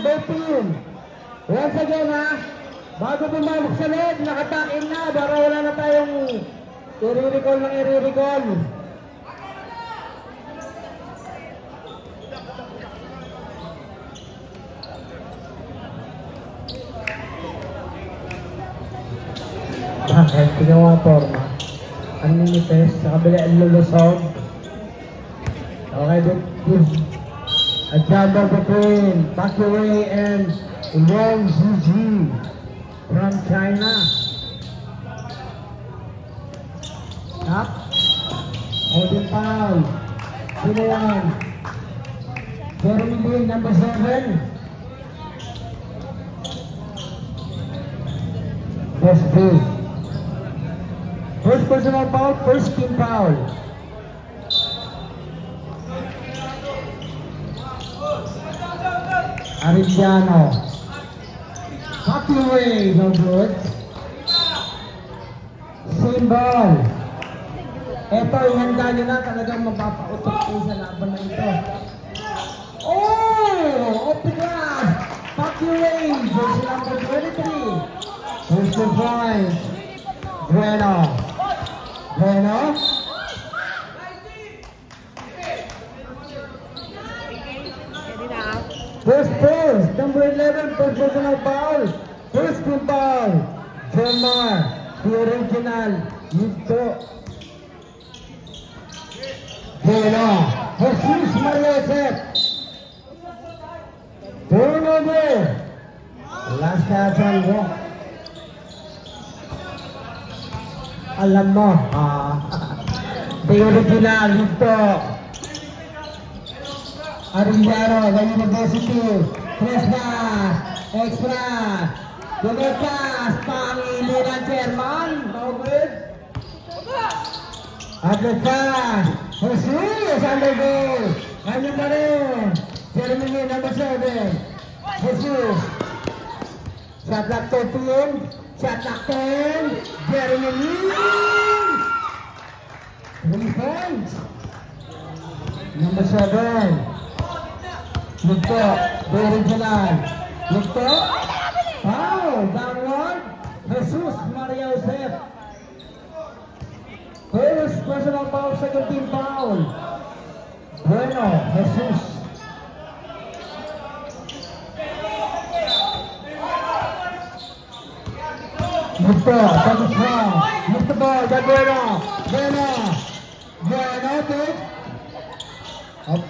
number 2. Once again ha, bago bumalik sa loob, nakatakin na para wala na tayong i-recall ng i-recall. Bakit? Tingnan mo ang forma. Ang ninites, sa kabila ang lulusog. Okay, this a jumper between Pakiwei and Wang Zhiji from China. Up. Holding foul. Sino yan? Jeremy Lee, number 7. That's good. First personal foul, first team foul. Arellano. Pakiwei, no good. Same ball. Ito, ihanda nyo na, talagang mapapautok kayo sa laban na ito. Oh! Off the glass! Pakiwei, jersey number 23. Here's the point. Bueno. Bueno. First, number 11, first personal foul. First team foul. Jomar, the original. Nito. Bueno. Jesus Mariosep. Turnover. Last catch on walk. Alam mo, the original. Nito. Arellano, the University, Fresna, Extra, Donetas, Pangilinan Chairman, Maurid, Adletas, Jesus, undergoal, kanya pa rin, Jeremy Lee, number 7, Jesus, shot clock 13, shot clock 10, Jeremy Lee, 3 points, number 7, Lugto, the original. Lugto, foul, downward, Jesus Maria Josep. First personal foul, second team foul. Bueno, Jesus. Lugto, second foul. Lugto ball, the Bueno. Bueno. Bueno, take. Up.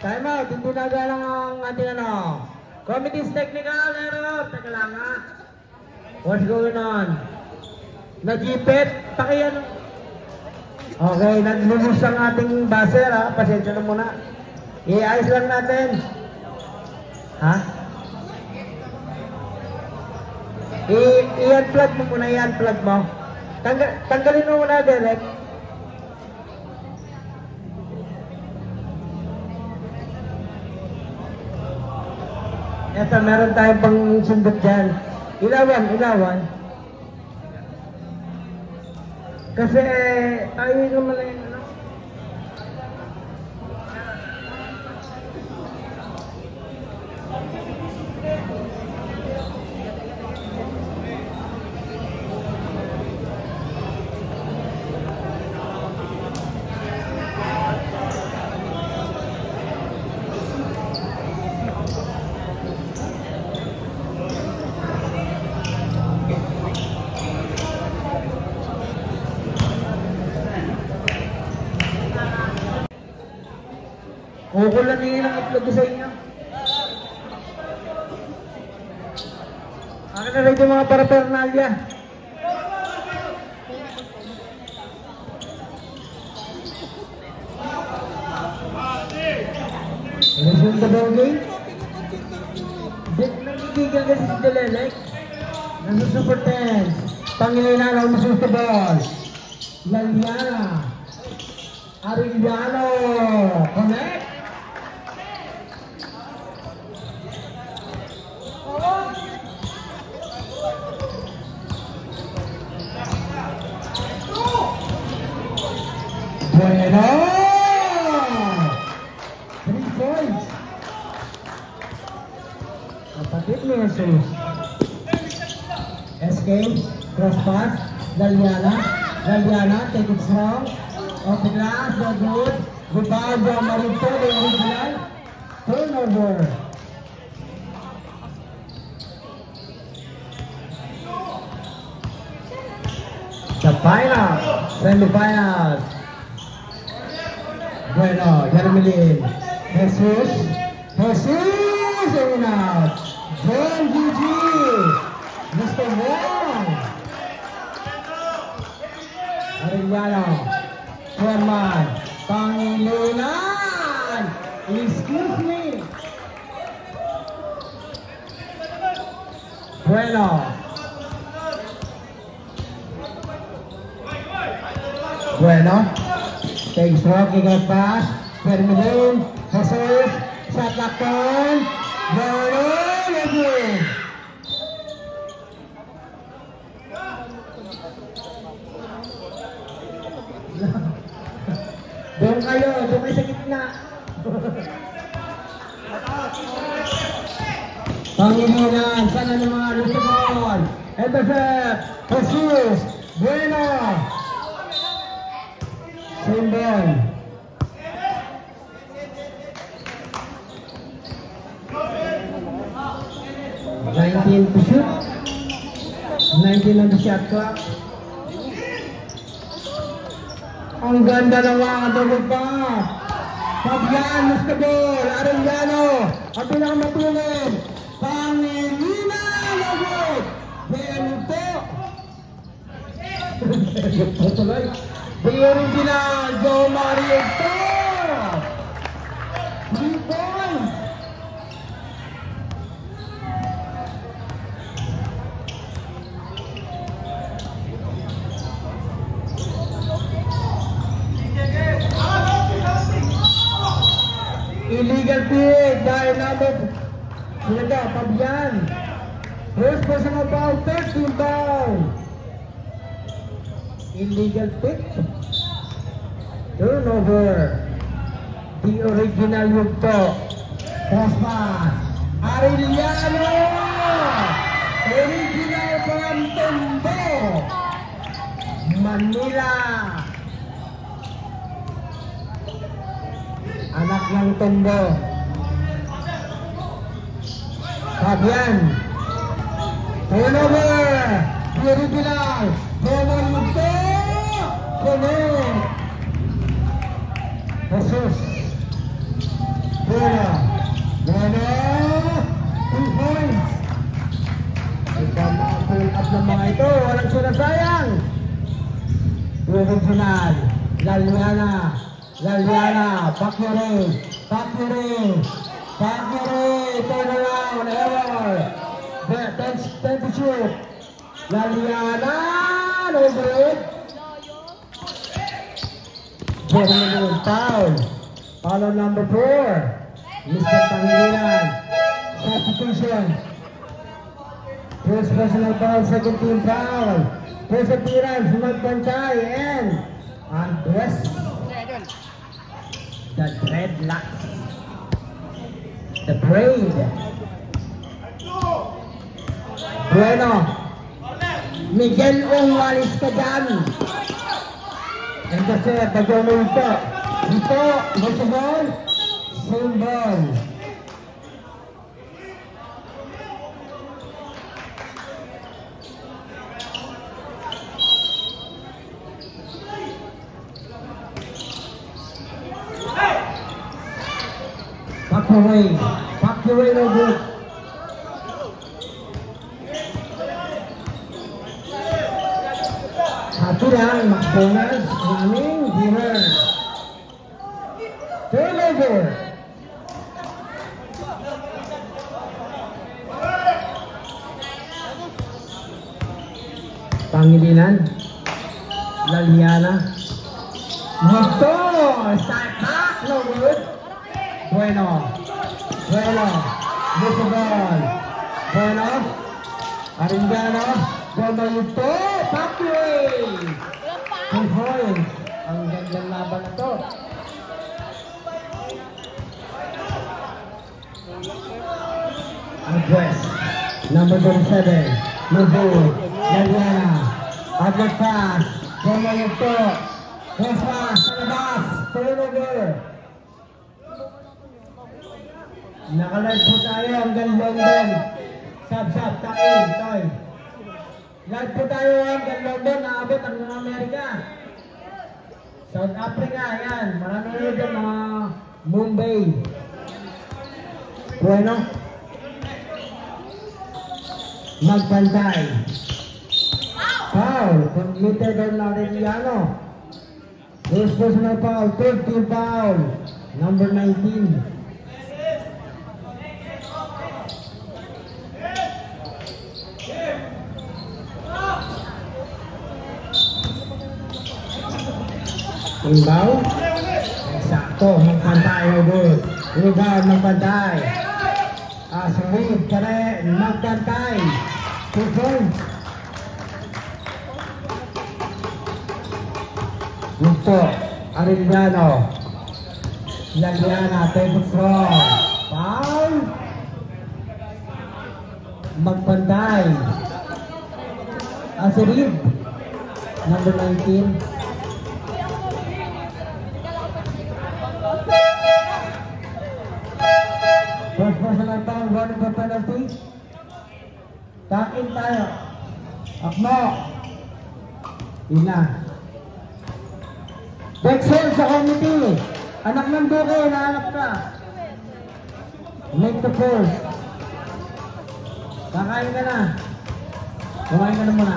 Time out, hindi nagalang ang ating Committee's technical error. Teka lang ha. What's going on? Nagipit, pakiyan. Okay, naglulus ang ating buzzer ha. Pasensya na muna. I-ayos lang natin. Ha? I-unplug mo muna, i-unplug mo. Tanggalin mo muna, Derek. Eto, meron tayong pang sundot dyan. Ilawan. Kasi, tayo naman na yun, ano? Kukulanin ang itlog sa inyo. Akin na rin yung mga parapernalya. Resume the ball game. Nagigigil kasi si Delelec. Nasa super tense. Pangilinan ang resume the ball. Laliana. Arellano. Connect. Bueno. Patid ni Jesus. SK, cross pass, Galiana, take it strong. Off the glass, no good. Rebound from Marito, the original. Turnover. The final, semi-finals. Bueno, Jermelin. Jesus, in out. John Gigi, Mr. Wong. Arellano, Sherman, Pangilinan. Excuse me. Bueno. Takes walking and pass. Jermelin, Jesus, shot lock down. Bueno, again. Doon kayo sa gitna. Pangilinan, sana naman, Luzon. Intercept, Jesus, Bueno. Simbol. 19 to shoot. 19 on the shot clock. Ang ganda ng mga double pass. Fabian Muscabol, Arellano, ang pinakamatulog. Pangilinan agad. Benito. The original Joe Mario to 3 points. Illegal pick dahil namin sila Fabian. First personal foul, 13 foul. Illegal pick. Turnover. The original yugto. Cross pass. Arellano. Original from Tondo. Manila. Anak ng Tondo. Fabian. Turnover. The original. Turnover yugto. Connect. Jesus. Bueno. 2 points. Ikaw pull up ng mga ito. Walang sinasayang. Original. Galiana. Pakure. Turn around. Error. 10 to shoot. Galiana. No good. Jermelin, foul. Foul on number 4. Mr. Pangilinan. Substitution. First personal foul, second team foul. First appearance, Magpantay and Andres. The dreadlocks. The braid. Bueno. Miguel Ongwalis ka dyan. And kasi pag-ano ito, Luzon, Simbol. Pakure no good. Satu lang, McDonald's, aming dinner. Turnover. Pangilinan. Galiana. Gusto. Start back, no good. Bueno. Luzon. Bueno. Arellano. Ganda ito. Pakure. 2 points. Ang gandang laban na to. West. Number 27. Nubu. Laliana. Outlet pass. Promo Yugto. Cross pass. Sa labas. Turnover. Naka-live po tayo hanggang London. Sab-sab. Takin. Toy. Live po tayo hanggang London. Naabot hanggang Amerika. South Africa. Yan. Marami rin dyan mga Mumbai. Bueno. Magpantay. Foul. Committed on Arellano. First personal foul. Third team foul. Number 19. Inbound. Eksakto. Magpantay. Good. Rebound. Magpantay. Sulit. Kare. Magpantay. 2 points. Gusto. Arellano. Laliana. Take it from. Foul. Magpantay. Sulit. Number 19. First personal foul, running for penalty. Takin tayo. Akmo. Ina. Dexel sa committee. Anak ng Duque, nahanap ka. Make the first. Kakain ka na. Kumain ka na muna.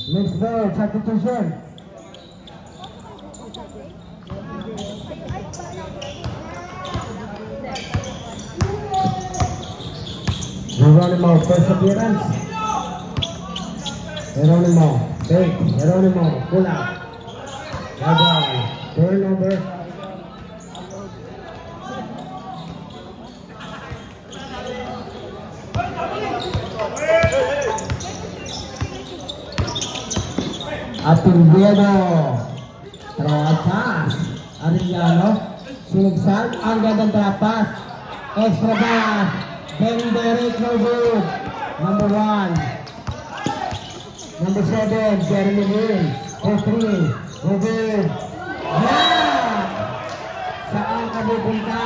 Next ball, substitution. Geronimo, first appearance. Geronimo, take. Geronimo, pull out. Turnover. Atindiano. Throw pass. Arellano. Sinigsan. Ang gandang trapas. Extra pass. Benny Derek, no good. Number 1. Number 7, Jeremy Lynn. 3, no good. Yeah! Saan ka pupunta?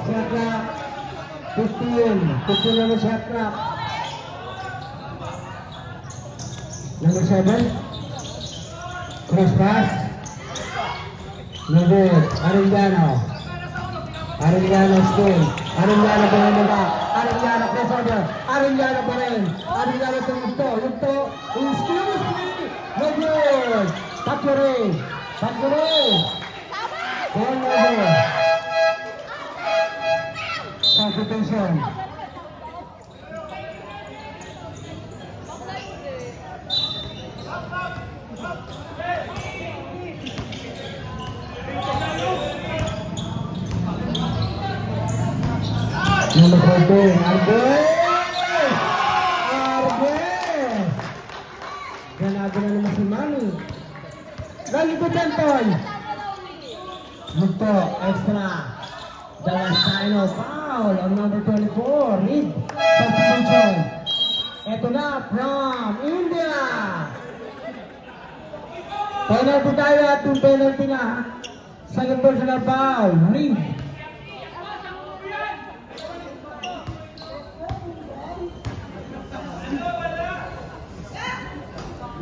Shot clock. 15. 15 naman shot clock. Number 7. Cross pass. No good. Arellano. Arellano still. Arellano pa rin ba? Arellano crossover. Arellano pa rin. Arellano sa Yugto. Yugto. Excuse me. No good. Takure. Takure. Turnover. Substitution. Number 14, Arbel! Arbel! Ganado na naman si Manny. Lagi po dyan, Toy. Yugto, extra. Dalasano, foul on number 24. Reed, substitution. Ito na, from India. Penalty tayo at yung penalty na. Second personal foul, Reed.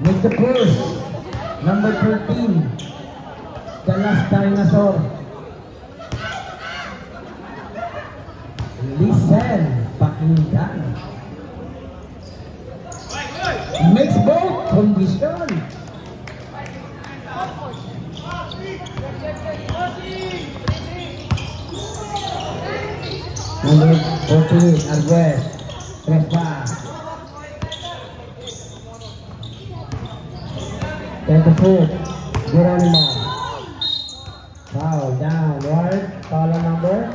Make the first. Number 13. The last dinosaur. Listen, pakinggan. Makes both condition. Number 14, Arguez. Press pass. 24, Geronimo. Foul, downward. Foul number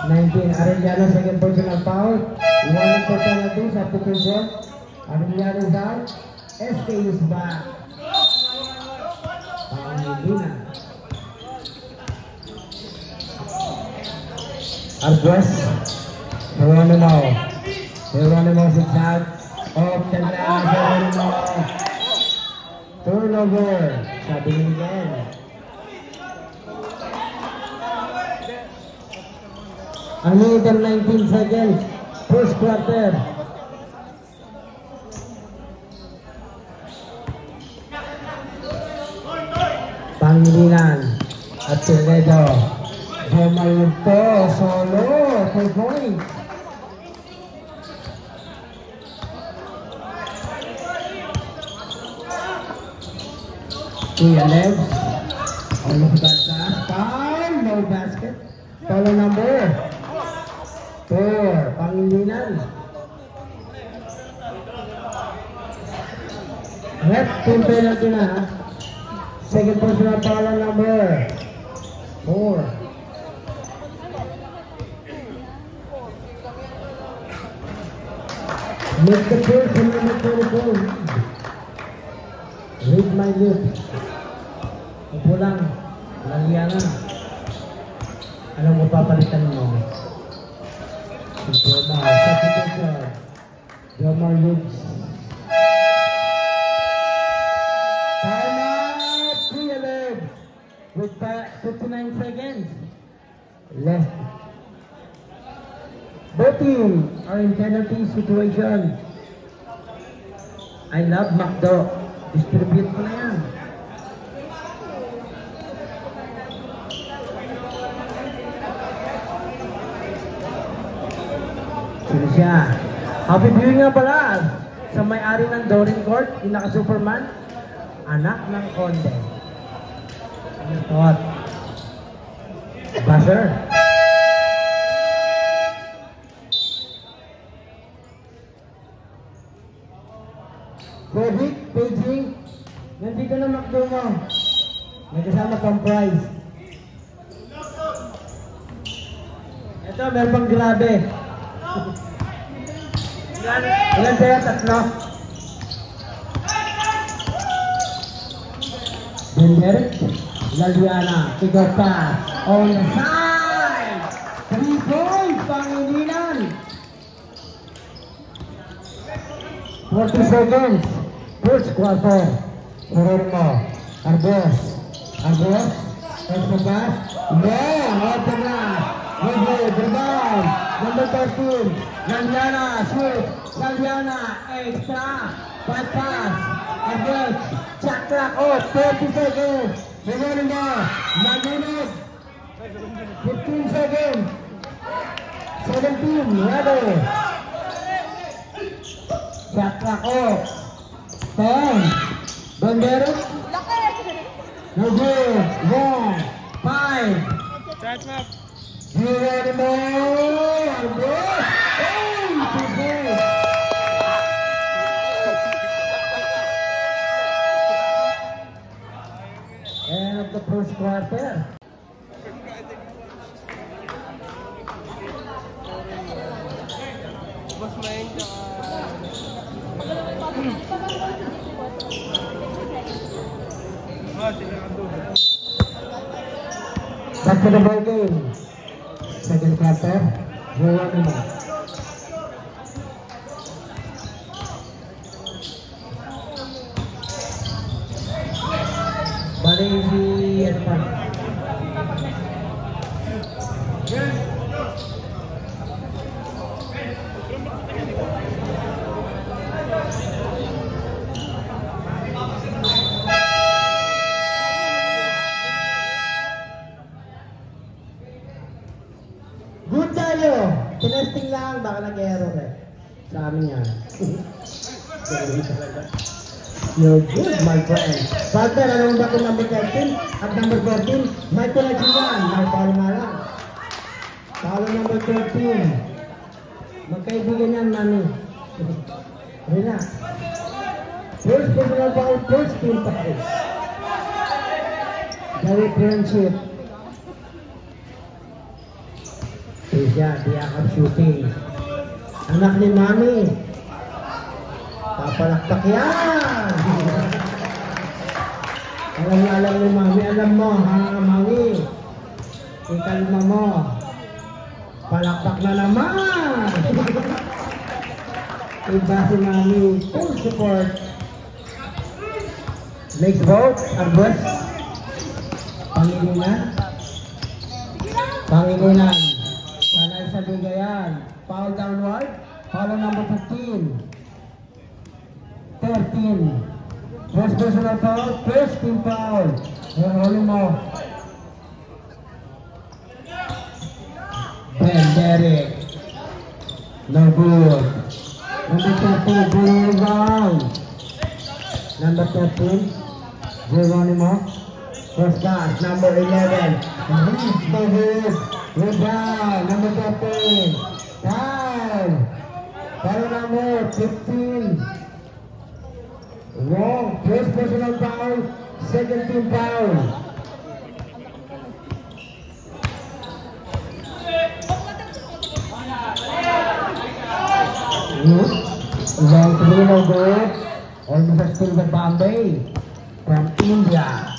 19, Arellano, second personal foul. 1 for penalty, substitution. Arellano is out. SK is back. Hindi na. Arguez. Geronimo zigzag. Off the glass. Geronimo. Turnover. Sabi ni Miguel. Another 19 seconds. First quarter. Pangilinan at Toledo. Jomalito, solo, 4 points. Kuya Lev. Ano sa foul, no basket. Follow number 4, Pangilinan. Red team penalty na. Second personal foul number 4. Make the first and number 44. Read my lips. Upo lang. Laliya na. Anong mapapalitan mo? Substitution. Jomar Lips. Time out. 3-11. With 59 seconds left. Both teams are in penalty situation. I love McDo. Distribute mo na yan. Sino siya? Happy viewing nga pala sa may-ari ng Dorin Court, yung naka-Superman, anak ng Conde. Ano thought? Buzzer. Covid, paging, nandito na McDo mo. May kasama pang prize. Ito, meron pang grabe. Ilan sa'yo? Tatlo. Bender, Laliana, pick-up pass, on the side! 3 points, Pangilinan! 40 seconds, first quarter. Geronimo, Arguez, extra pass, long, off the glass, rebound, number 13, Laliana, shoot, Laliana, extra, pass, Arguez, check clock off, 30 seconds, Geronimo, Maginot, 15 seconds, 17, ready, check clock off, 10, Banderas, no good, 1, 5, Geronimo, Arguez, end of the first quarter. Back to the ball game. Second quarter, Geronimo. Balik si Edman. Good tayo. Tinesting lang, baka nag-error eh. Sa amin yan. You're good, my friend. Father, anong ba kung number 13 at number 14? May connection yan. May palo nga lang. Palo number 13. Magkaibigan yan, mami. Relax. First personal foul, first team foul. Very friendship. Siya, diyakap shooting. Anak ni mami. Papalakpak yan. Alam ni mami, alam mo, ha, mami. Ikalma mo. Palakpak na naman! Iba si Mami, full support. Next vote, Arbus. Pangilinan. Pangilinan. Panay sa Bigayan. Foul downward. Foul number 15. 13. First personal foul. First team foul. Huli mo. Ben Derek. No good. Number 13. Geronimo. Number 13. Geronimo. First pass. Number 11. No good. Rebound. Number 13. Foul. Foul number 15. Wrong. First personal foul. Second team foul. Wrong three, no good. Almost still the Bombay from India.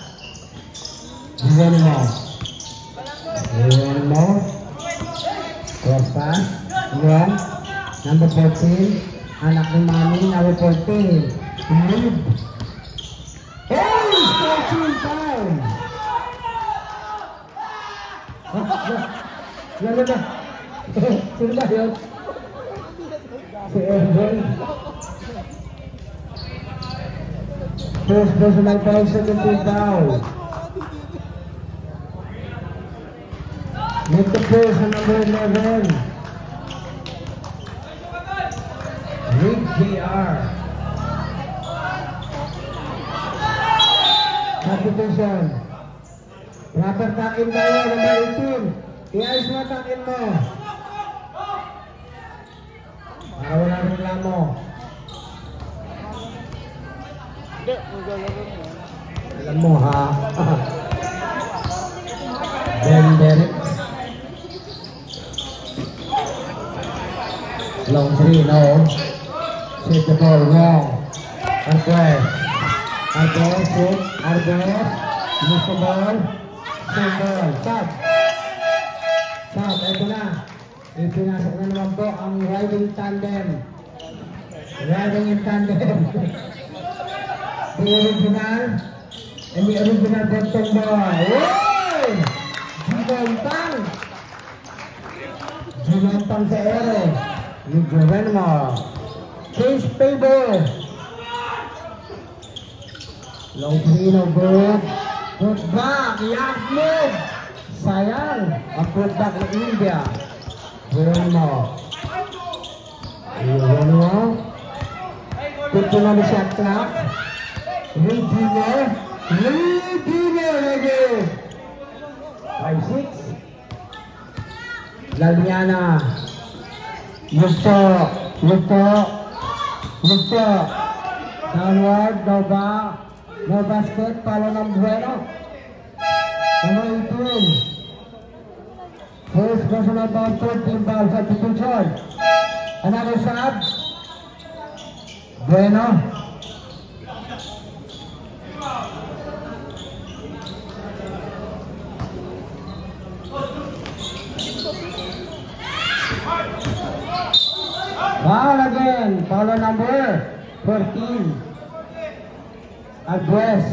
Geronimo. Geronimo. Cross pass. Wrong. Number 14. Anak ni Mami, number 14. Lead. Hey! 14 foul! Yan na. Sino ba yun? Si Evan. First personal foul, second team foul. Make the first on number 11. Rick JR. Substitution. Proper takin tayo, number 18. I-ayos mo takin mo. Para wala rin lamo. Alam mo ha. Ben Derek. Long three, no. Set the ball wrong. Arquez. Arquez, shoot. Arquez. Miss the ball. Same ball. Stop. Stop. Ito na. Ipinasok na naman po ang riding tandem. Riding in tandem. The original and the original bottom boy. Wow! Ginontang. Ginontang sa ere. Ni Geronimo. Case favor. Long three, no good. Put back. Yak move. Sayang. Ang put back ng India. Geronimo. Geronimo. Put to na shot clock. Regina. Regina again. 5-6. Laliana. Lugto. Lugto. Lugto. Downward. No back. No basket. Follow ng Bueno. Number 18. First personal foul, 14 foul, substitution. Another sub. Bueno. Foul again. Foul number 14. Address.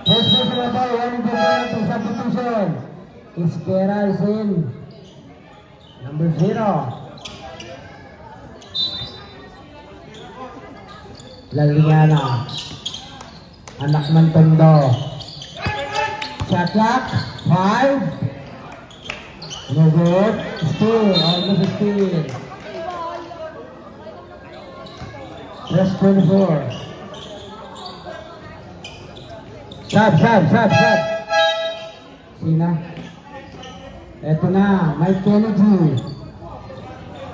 First personal foul, 1 to substitution. Iskera is in. Number 0. Laliana. Anak ng Tondo. Shot clock. 5. No good. Steal. Almost steal. Just 24. Sab. Sina? Eto na, Mike Kennedy.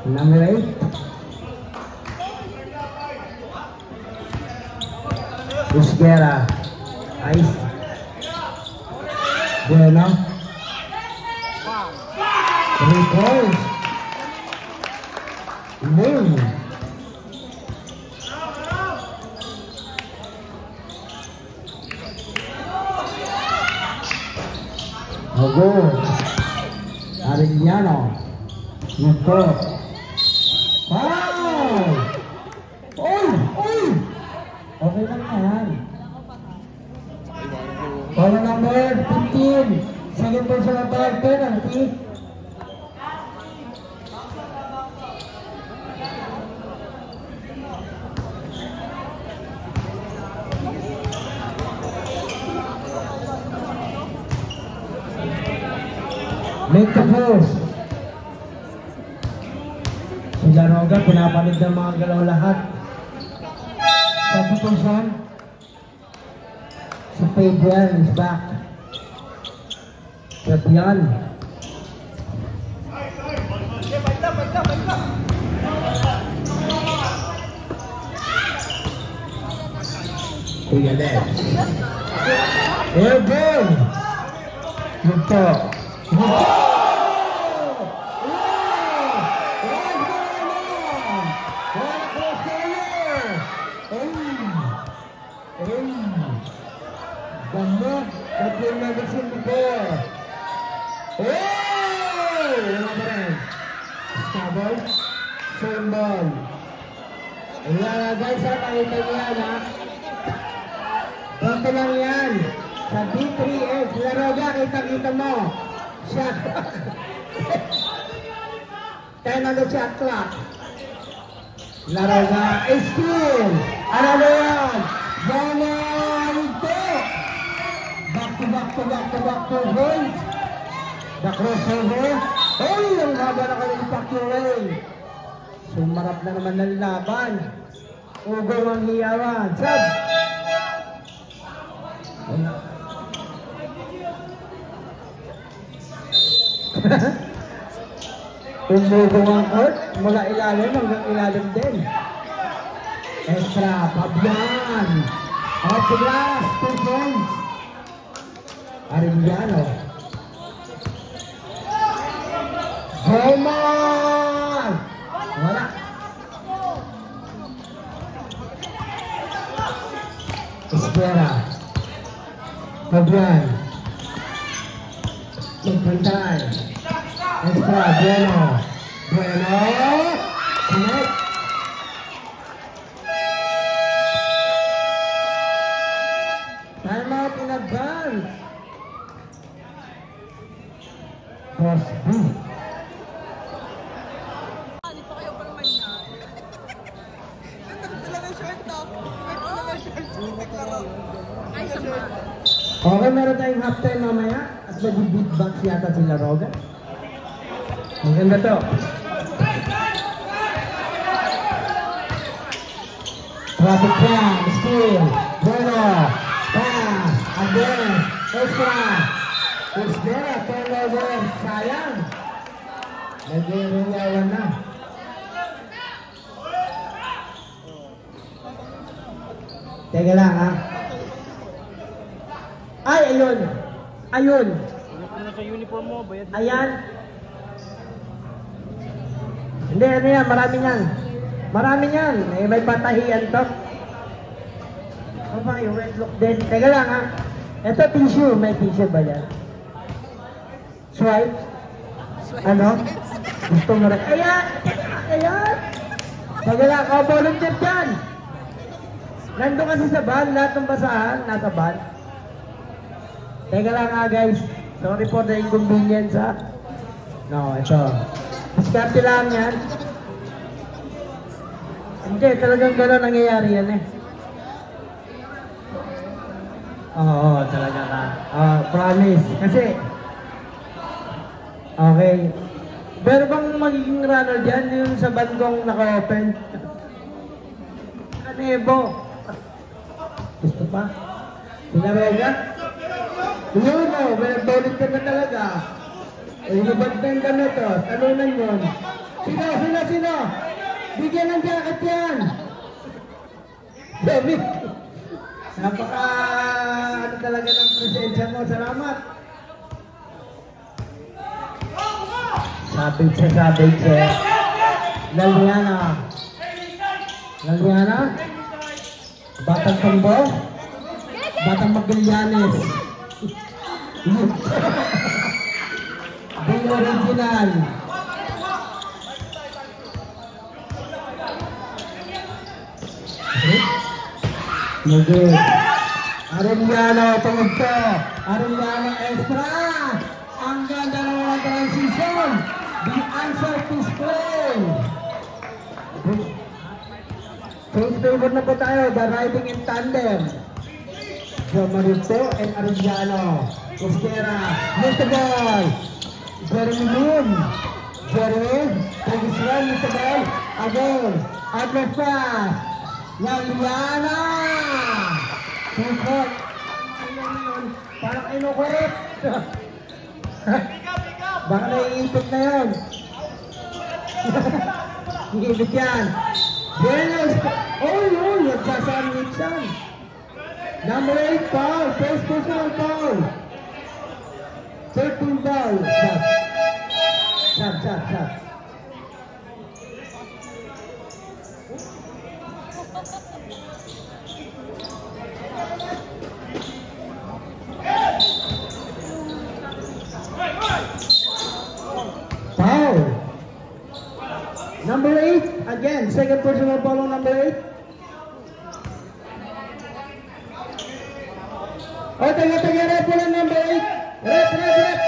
Number 8. Iskera. Ice. Bueno. Recalls. Moon. No good. Arellano. Ito. Wow! Uy! Uy! Okay lang na yan. Foul number 15. Second personal foul penalty. Make the post. Si Laroga, pinapanig ng mga galaw lahat. Substitution. Si Fabian is back. Fabian. Kuya Les. Airborne. Ito. Gamot, that you've never seen before. Oh! Stubborn. Same ball. Ayan, guys, nakita niyo yan, ha? Basta lang yan. Sa D3S, Laroga, kita-kita mo. Shot clock. 10 on the shot clock. Laroga, steal. Ano na yan? Ganon ito. Back to hold. The crossover. Ay, ang haba na kanyang pakirin. Sumarap na naman ng laban. Ugong ang hiyawan. Sab. Umugong ang court. Mula ilalim hanggang ilalim din. Extra. Fabian. Off the glass. 2 points. Arellano. Homer! Wala. Espera. Fabian. Magpantay. Extra. Bueno. Connect. Time out in advance. Cross B. Okay, meron tayong halftime mamaya at nag-beatbox yata si Laroga. Maganda to. Traffic jam, steal, bueno, pass, again, extra. Espera, turnover, sayang. Nag-iiyawan na. Teka lang, ha? Ay, ayun. Ayun. Uniform mo, bayad. Ayan. Hindi, ano yan, marami yan. Marami yan. Eh, may patahiyan to. Ano ba, yung red look din. Teka lang, ha? Ito, tissue. May tissue ba yan? Swipe? Ano? Gusto mo rin. Ayan! Ayan! Teka lang, oh, volunteer dyan! Nandun kasi sa van, lahat ng basahan, nasa van. Teka lang nga guys, sorry for the inconvenience ha. No, ito. Diskarte lang yan. Hindi, talagang gano'n nangyayari yan eh. Oo, talaga ka. Promise. Kasi, okay. Pero bang magiging runner dyan, yung sa bandong naka-open? Kanebo. Gusto pa? Pinaroga? Yun o, may nagbalit ka na talaga. Eh, nabagdan ka na to. Talunan yun. Sino? Bigyan ng jacket yan. Sabi. Napaka, ano talaga ng presensya mo. Salamat. Sabit siya. Laliana. Batang Tombo. Batang Magallanes. Team Original. Okay. Arellano, pangugto. Arellano extra. Ang ganda ng mga transition. The answer is play. Change favor na po tayo. The riding in tandem. Jomarito and Arellano. Esquera. Miss the ball. Jeremy Moon. Jeremy. Take his run. Miss the ball. Again. Outlet pass. Laliana. Tukot. Parang inukurot. Baka naiipit na yun. Iipit yan. Dennis. Oh, nagsasandwich yan. Number 8 foul. First personal foul. 13 foul. Shot. Foul. Number 8. Again, second personal foul on number 8. Oh, taga rep po ng number 8. Rep.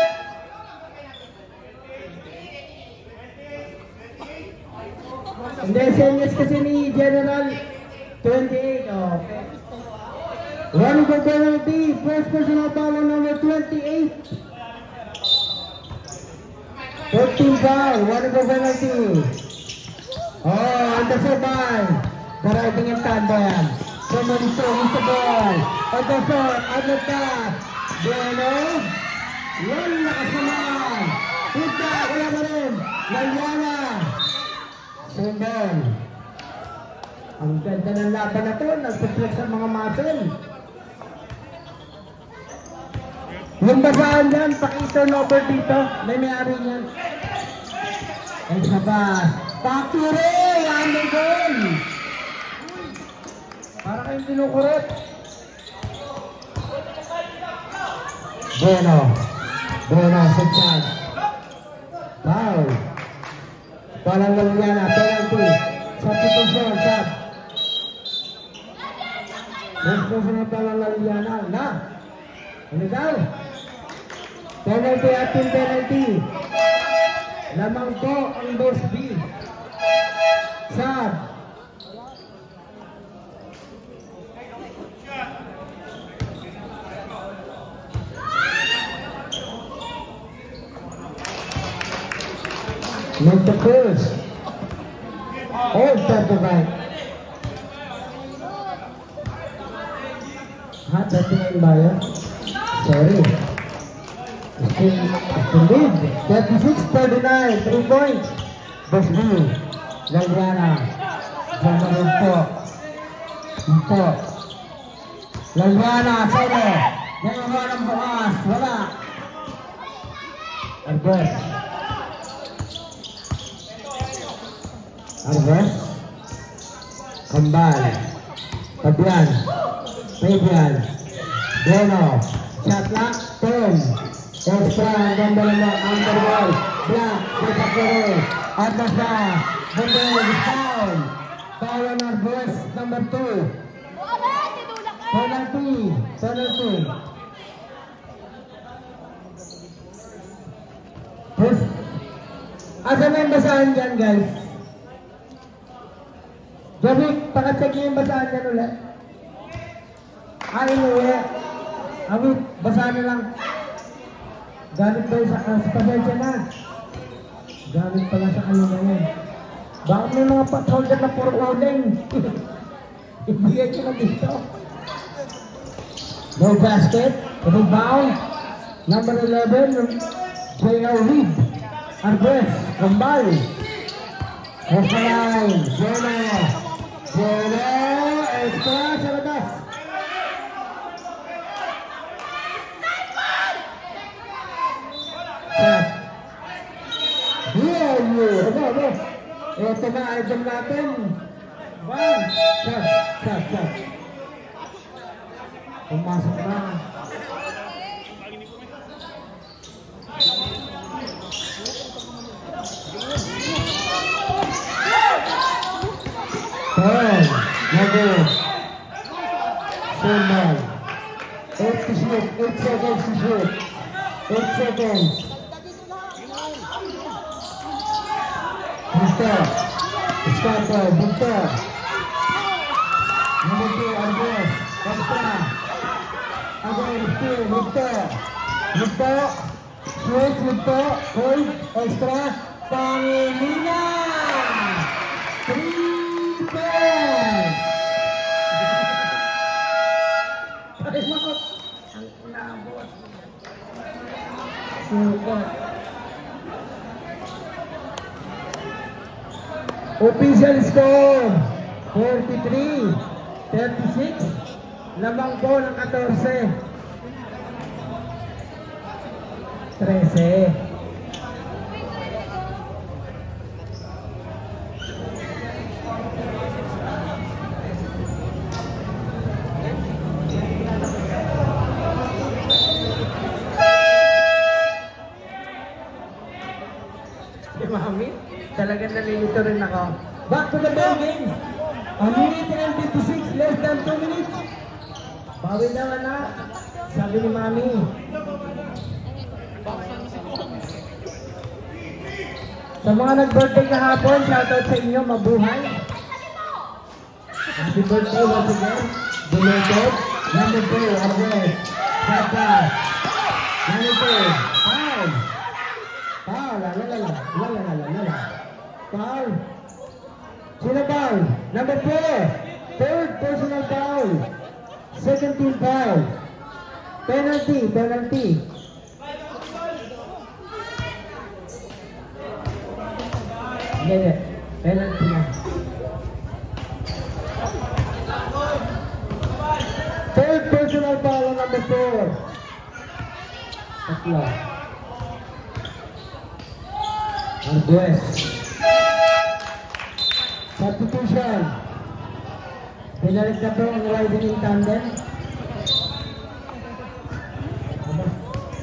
Hindi, senyas kasi ni General 28. Oh, okay. One for penalty. First personal foul on number 28. 14 foul. One for penalty. Oh, under survive. The riding in tandem. Somebody throwing the ball. Anderson, outlet pass. Bueno. Yan, nakasamaan. Puta, wala pa rin. Laliana. Sundon. Ang ganda ng laban na to. Nagpaplex ang mga muscle. Yung basaan dyan, paki-turnover dito. May-ari niyan. Ay, sabas. Pakture! Ano goal? Para kayong kinukurot. Bueno, sugsan. Foul. Walang Laliana, penalty. Substitution, sub. Substitution na palang Laliana. Na. Ano daw? Penalty at team penalty. Lamang po ang Boss B. Sub. Make the first. Oh, step to right. Hot dating ba yan? Sorry. Still lead. 36-39. 3 points. Boss B. Laliana. Jamarin po. Ito. Laliana. Solo. Nagawa ng bukas. Wala. Arbes. Kambal. Fabian. Bueno. Shot lock. Turn. Extra. Underball. Black. Desakere. Atasa. Bundel. Down. Foul on Arbes. Number 2. Penalty. Asa na yung basahan dyan, guys? Jabik, pakacheck niyo yung basahan dyan ulit. Inuwi. Awit, basahan na lang. Gamit ba yung pasensya na? Gamit pala sa kayo ngayon. Bakit may mga patholder na puro uling? Ibigay ko na dito. No basket. Rebound. Number 11. J.O. Reed. Arbes. Kambal. Line. Jeno. Extra sa labas. Ano. Ito na item natin. One. Shot. Pumasok na. Foul. Lago. Same ball. 8 to shoot. 8 seconds to shoot. 8 seconds. Victor. Scatter. Victor. Number 2, Andres. Extra. Again, still. Victor. Victor. Switch. Victor. Hold. Extra. Pangilinan. 3 points. Ang inabot. Super. Official score 43-36. Lamang po ng 14. 13. Mami, talagang nalilito rin ako. Back to the ball game. A minute and 56, less than 2 minutes. Bawi na anak, sabi ni Mami. Sa mga nag-birthday kahapon, shoutout sa inyo, mabuhay. Happy birthday once again. Belated. Number 2, Andres. Saka. Number 2, Paul. Paul, lalala. Paul. Sino foul? Number 4. Third personal foul. Second team foul. Penalty. Hindi. Penalty na. Third personal foul on number 4. Tatlo. Andres. Substitution. Pinalit na po ang riding in tandem.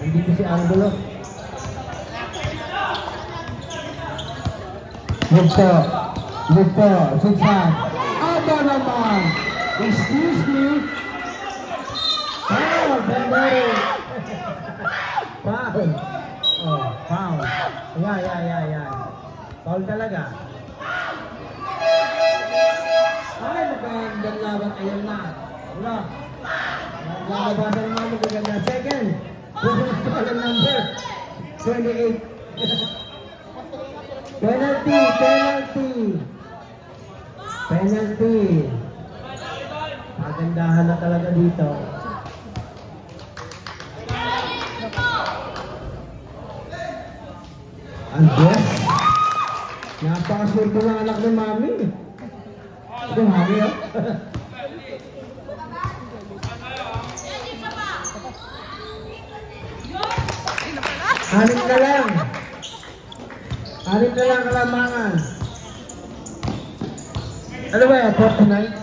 Nandito si Angulo. Victor, zigzag. Aba naman. Excuse me. Foul, Bandero. Foul. Oh, foul. Yeah. Foul talaga. Ay, magandang laban. Ayan na. Wala. Lalabasan naman magaganda. Second. Personal number 28. Penalty. Magandahan na talaga dito. Andres. Napakaswerte ng anak ni Mami. Ito, Mami, oh. Anim na lang kalamangan. Ano ba yan? 49?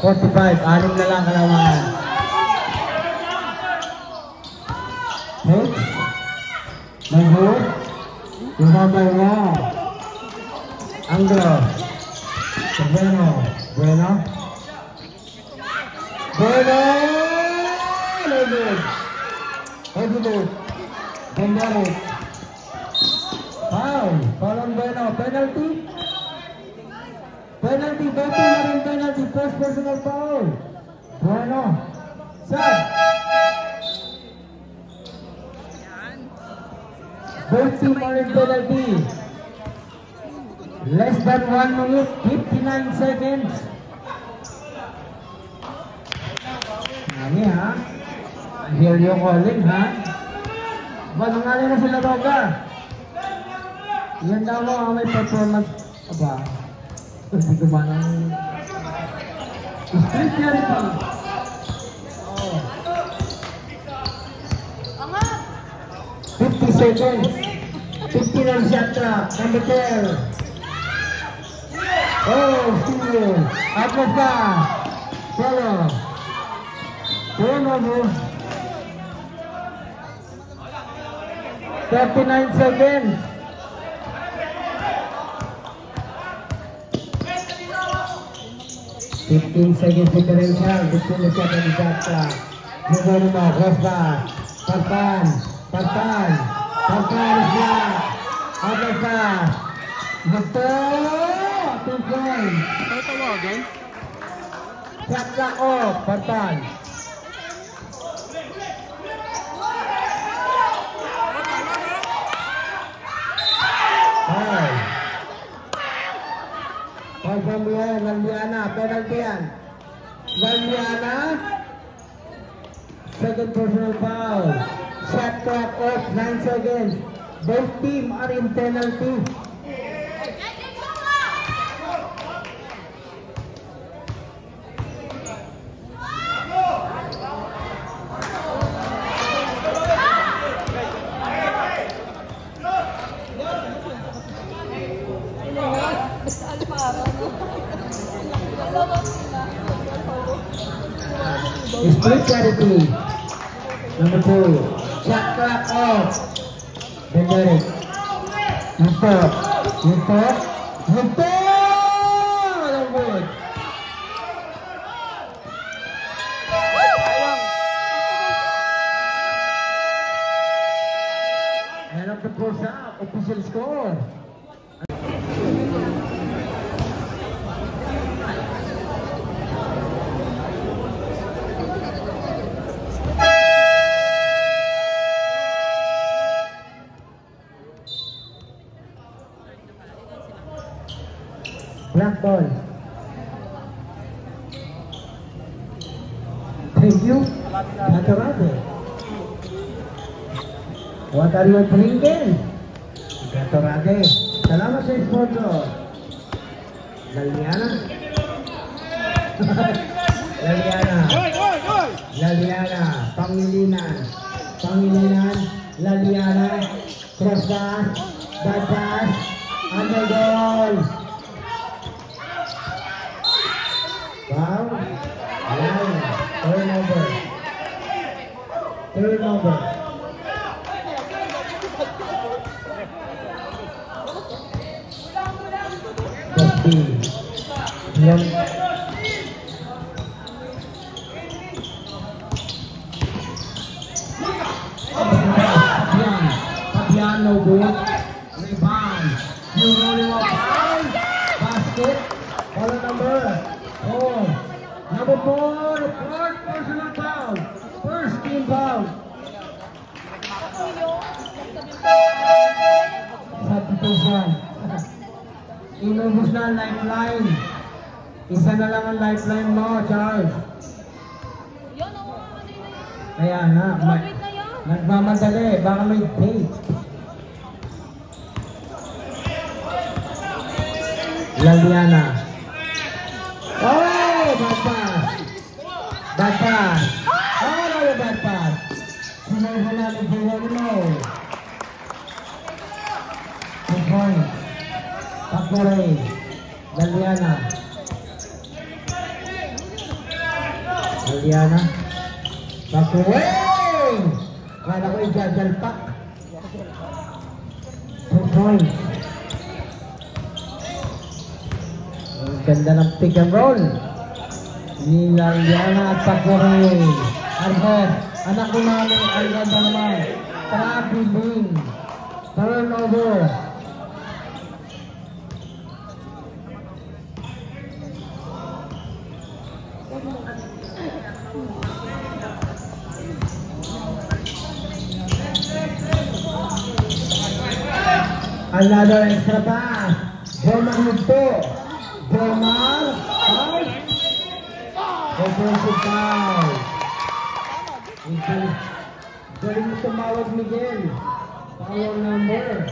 45. Anim na lang kalamangan. Hey? Mag-hood? Lumabay na. Anglo. Bueno. Good. Bandero. Foul on Bueno. Penalty. Boto na rin penalty. First personal foul. Bueno. Sub. Both team are in penalty. Less than 1 minute, 59 seconds. Nani ha? I hear you calling ha? Ba, nangalan na sila Roga. Yan daw mo, may performance. Aba, hindi ko ba nang street charity. Oh. 50 seconds. 15 on shot clock. Number 12. Oh, steal. Atlas na. Follow. Mo. 39 seconds. 15 seconds differential between the second shot clock. Geronimo, cross pass. Parpan is blocked. Other pass. Ito! 2 points. Ano tawagan? Shot clock off. Parpan. Foul. Foul from yan. Laliana. Penalty yan. Laliana. Second personal foul. Shot clock off. 9 seconds. Both team are in penalty. Split charity. Number 2. Shot clock off. Benedict. Ito. No good. And of the first half, official score. Black ball. Thank you. Gatorade. What are you drinking? Gatorade. Salamat sa sponsor. Laliana. Laliana. Pangilinan. Laliana. Cross pass. Bad pass. Under goal. Wow. Line. Turnover. 50. No good. Rebound. You rolling up. Basket. Ball number 4. Number 4. Fourth personal foul. First team foul. Substitution. Inubos na ang lifeline. Isa na lang ang lifeline mo, Charles. Kaya nga, nagmamadali. Baka may date. Laliana. Oh, bad pass. Oh, no, bad pass. Sinayba namin Geronimo. 2 points. Pakuray. Laliana. Pakuray. Kala ko ijajalpak. 2 points. Ang ganda ng pick and roll ni Laliana at Pakuray. Arbet, anak ko namin, ang ganda naman. Traveling. Turnover. Another extra pass. Jomar Hugto. Jomar. Foul. Offensive foul. Galing mo tumawag, Miguel. Foul number.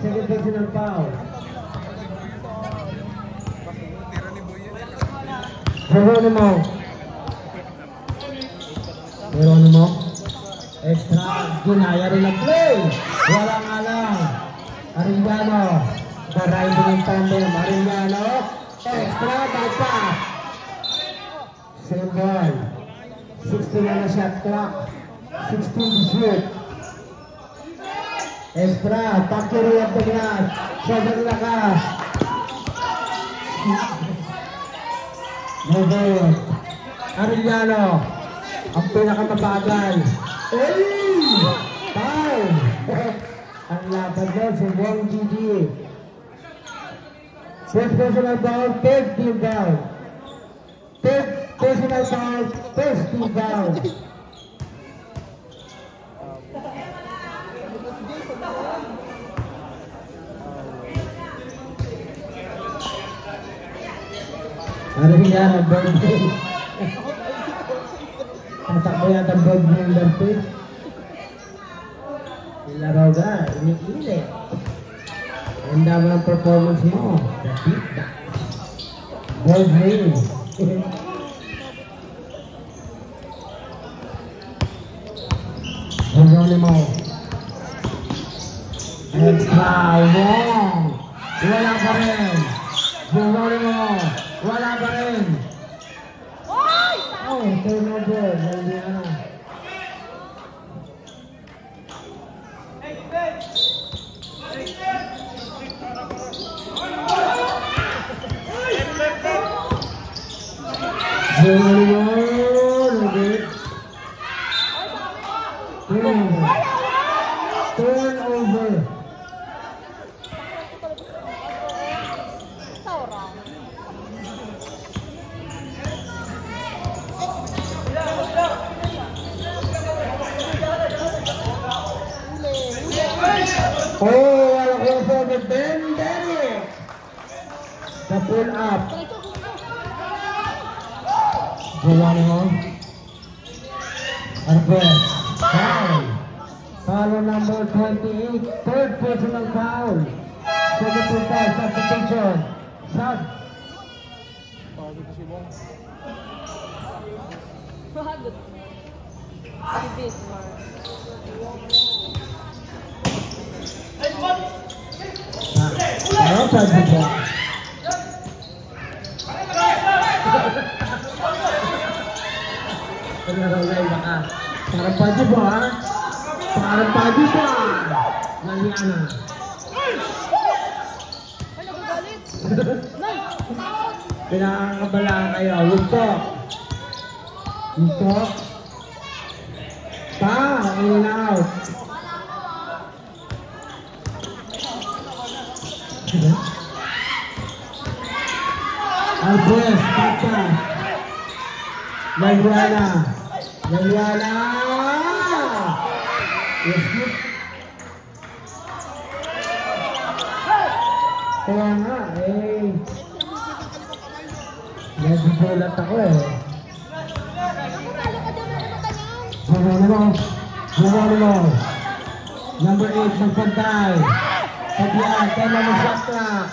Second personal foul. Geronimo. Extra. Ginaya rin ang play. Walang alam. Arellano. Riding in tandem. Arellano. Extra. Bad pass. Same ball. 16 na shot clock. 16 to shoot. Extra. Pakuray at the glass. Sobrang lakas. Novel. Arellano. Ang pinakamabagal. Hey! Foul! Ang laban doon si Wong Gigi. First personal foul, third team foul. Third personal foul, first team foul. Arellano, birthday. Tatakbo yata ang birthday ng birthday. Ilaraw ka, inikilit. Ang dami ng performance mo. That's it. Birthday. Geronimo. Extra. Wong. Wala pa rin. Geronimo. Wala pa rin. Oh, turnover. Laliana. Turnover. Oh, wala crossover. Ben Derek. The pull up. Geronimo. Arbet. Foul. Foul number 28. Third personal foul. Second foul. Substitution. Sub. Pagod ko si Bong. Pagod. Si Bismarck. Ano sabi ko? Paglarolay baka. Parang pagi po ha? Parang pagi po ha? Laliana. Ay, nagagalit. Nay! Pinakakabalaan kayo. Yugtok. Yugtok. Pa! In and out. Albres, Pata. Laliana. Laliana. Yes, good. Kaya nga, eh. Nagbubulat ako eh. Geronimo. Number 8, magpantay. Pagyan, kaya mo shot clock.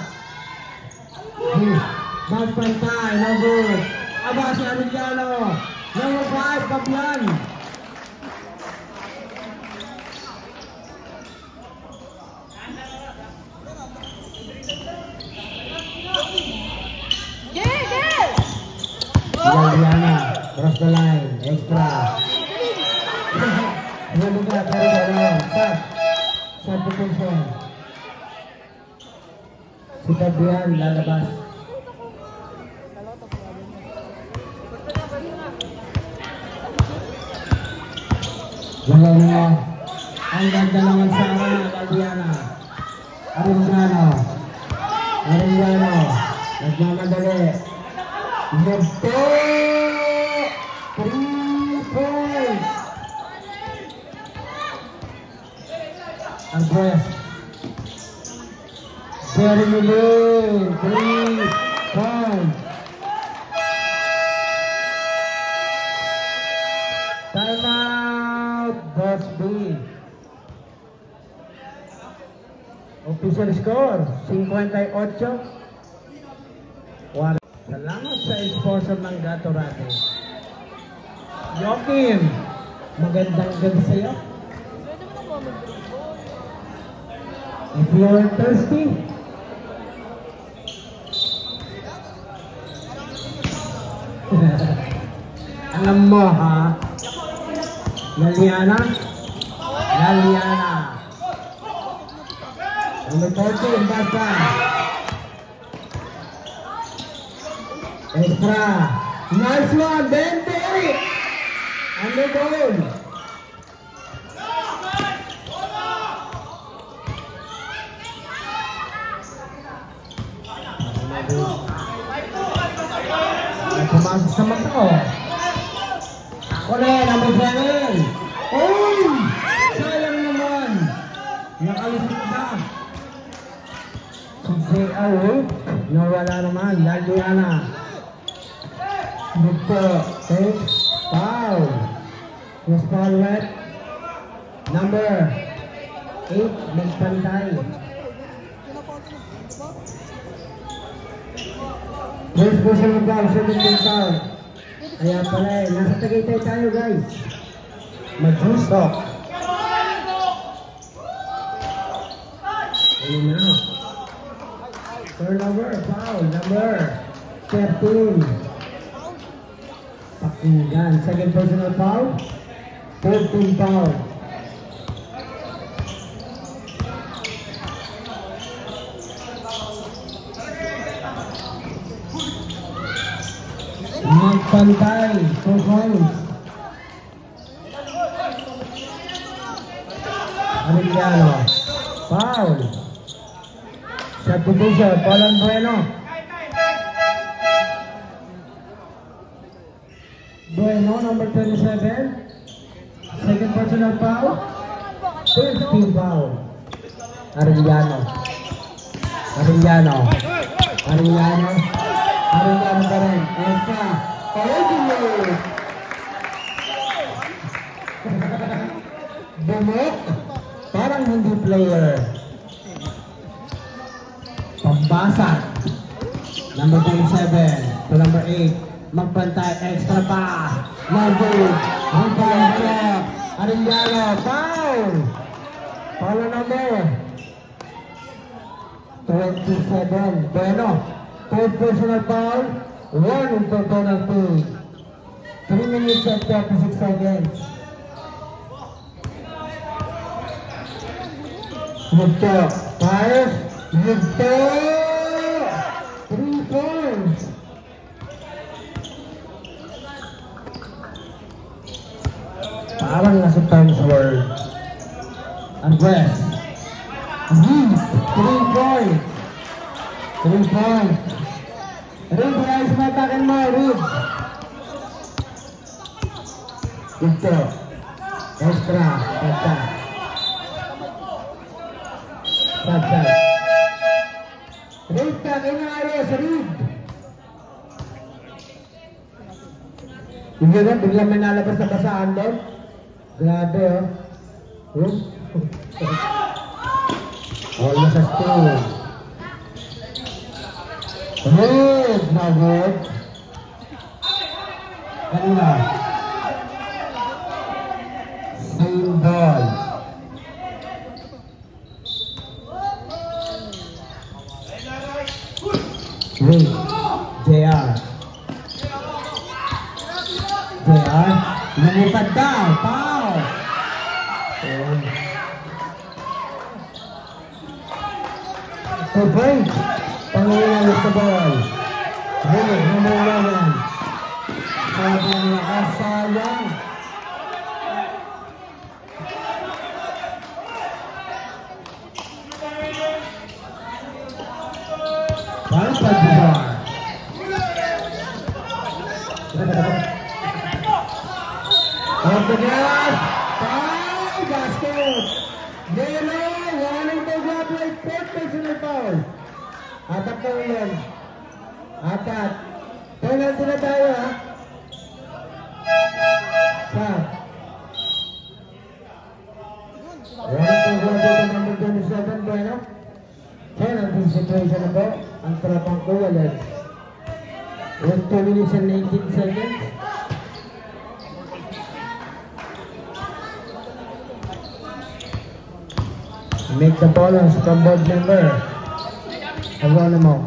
Magpantay, no good. Aba si Arellano. Number 5, Pagyan. Laliana, cross the line, extra. Ano ka, pero stop. Substitution. Si Fabian lalabas. Laliana. Ang ganda naman sa Laliana. Arellano. Nagmamadali. Lefto! 3 points! Andres. Jeremy Lin, 3 points. Time out, Boss B. Official score, 58. Salamat sa sponsor ng Gatorade. Joaquin, magandang gabi sa'yo. If you're thirsty, alam mo ha, Laliana. Number 14, basta. Extra. Nice one, 20! Under goal! Pumasok sa mata ko. Ako na yan, number 7. Uy! Sayang naman. Nakalisip na. Si J.R. nawala naman. Laldiana. Dito. Take. Foul. Yes, foul wet. Number 8. Nagpantay. First person of foul. 17 foul. Kaya pala eh. Nasa Tagaytay tayo guys. Mag-juice. Ayun na. Turnover, foul, number 13. Pakinggan. Second personal foul. 14 foul. Magpantay. 2 points. Arellano. Foul. Substitution, Paul Bueno. Bueno, number 27. Second personal foul. 15 foul. Arellano. Arellano. Arellano. Arellano pa rin. Extra. Original. Bumok. Parang hindi player. Pambasa. Number 27 to number 8. Magpantay. Extra pass. No good. Arellano. Foul. Foul number 27. Bueno. Third personal foul. 1 into penalty. 3 minutes and 36 seconds. Victor. 5. Victor! 3 points! Parang nasa Times World. Andres. Reed. 3 points. 3 points. Reed, guys, matakin mo, Reed. Victor. Extra. Pagka. Pagka. Reed ka, kinaari sa Reed. Hindi rin, biglang may nalabas na basaan doon. Grabe, oh. Almost a steal. Reed, na good. Kanina. Same ball. Reed, JR. JR, lumipad daw, foul. So break, Panginoon with the ball. Reed, number 11. Sabang nakasayang. Parang pag-bar. Off the glass. Foul. Basket. Delo. Wanting to drop like 4 personal foul. Atak na yun. Atak. Penalty na tayo, ha? Stop. Wanting to drop like number 27, Bueno. Penalty situation na po. Ang trapang ko ulit. With 2 minutes and 19 seconds. Make the balance from board member. Agronomo.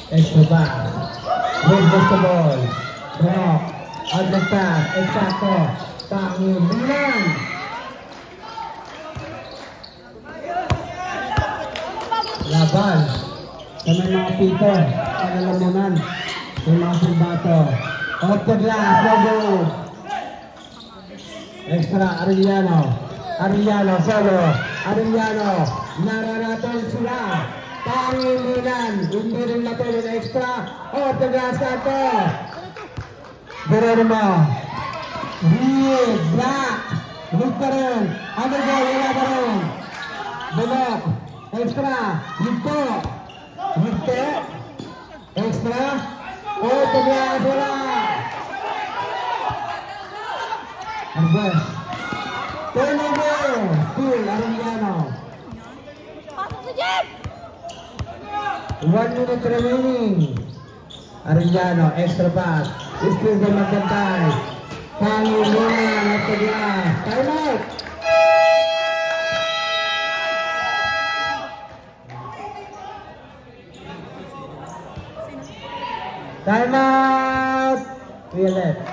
Extra pass. Reverse the ball. Drop. Out the pass. Exacto. Pangin. Bilang. Laban. sa may mga pito, pagalamunan, may mga silbato. Off the glass, no good. Extra, Arellano. Arellano, solo. Arellano, nararatol sila. Pangilinan, hindi rin natulog extra. Off the glass nato. Geronimo. Reed, black. Reed pa rin. Underball, wala pa rin. Bulok. Extra. Hito. Hito. Extra. Off the glass, wala. Arbes. Turnover. Still, Arellano. Pasok si Jeff! 1 minute remaining. Arellano, extra pass. Still the magantay. Pangilinan at the glass. Time out. Time out. We are left.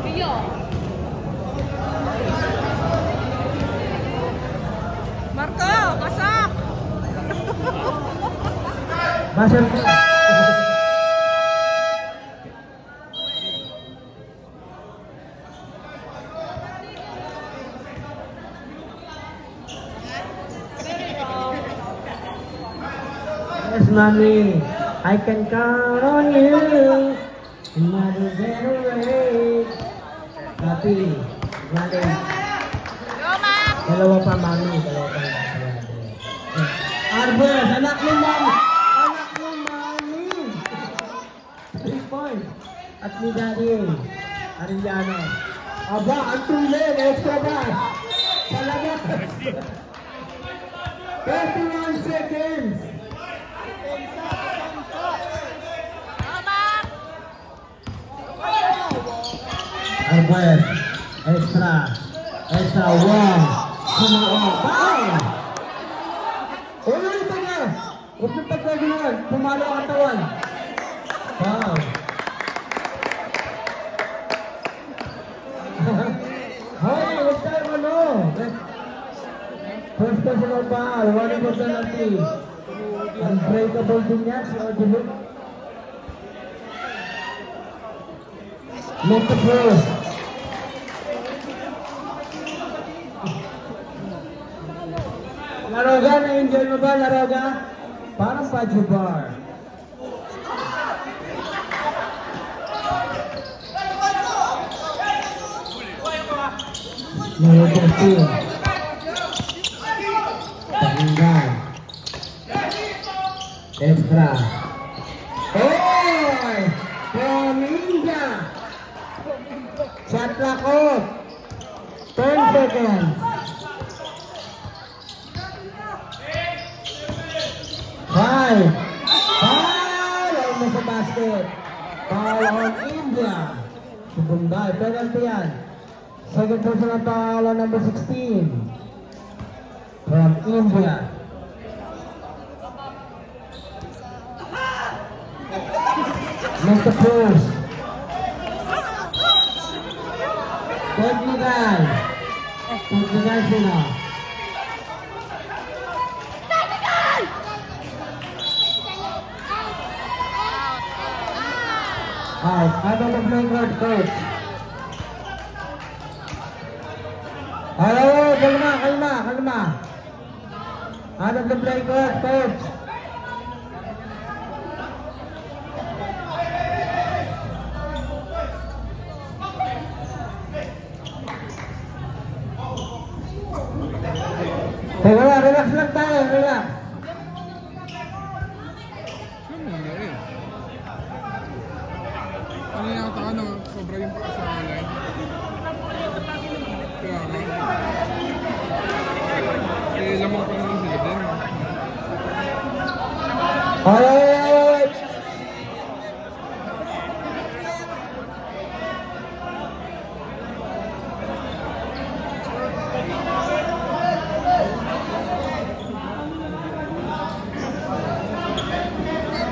Pio! Marco! Pasok! Buzzer ko. Yes, mommy. I can count on you. Mother better way. Happy. Galing. Dalawa pa, mami. Dalawa pa. Arbes, anak mo, mami. Anak mo, mami. 3 points. At ni Daddy. Arellano. Aba, ang tuloy. Extra pass. Talaga. 31 seconds. Arbes. Extra. Extra. 1. Foul. Ulit ito nga. Huwag yung pagkagalan. Pumalo ang katawan. Foul. Hoy, huwag tayo ano. First personal foul. One for penalty. Unbreakable din yan si Odiluk. Make the first. Laroga, na-enjoy mo ba, Laroga? Parang Pajo Bar. Laroga team. Pakinggan. Extra. Oy! Paminga! Shot clock off. 10 seconds. 5. Foul! Almost sa basket. Foul on India. Subunday. Penalty yan. Second personal foul on number 16. From India. Mr. First. Technical. Technical sila. Out of the playing court, coach. Hello, kalma. Out of the playing court, coach. Teka lang, relax lang tayo, relax. Ano yung nata na sobra yung pakasalan? Kaya nga. Eh, lamang pa naman sila din. Alright!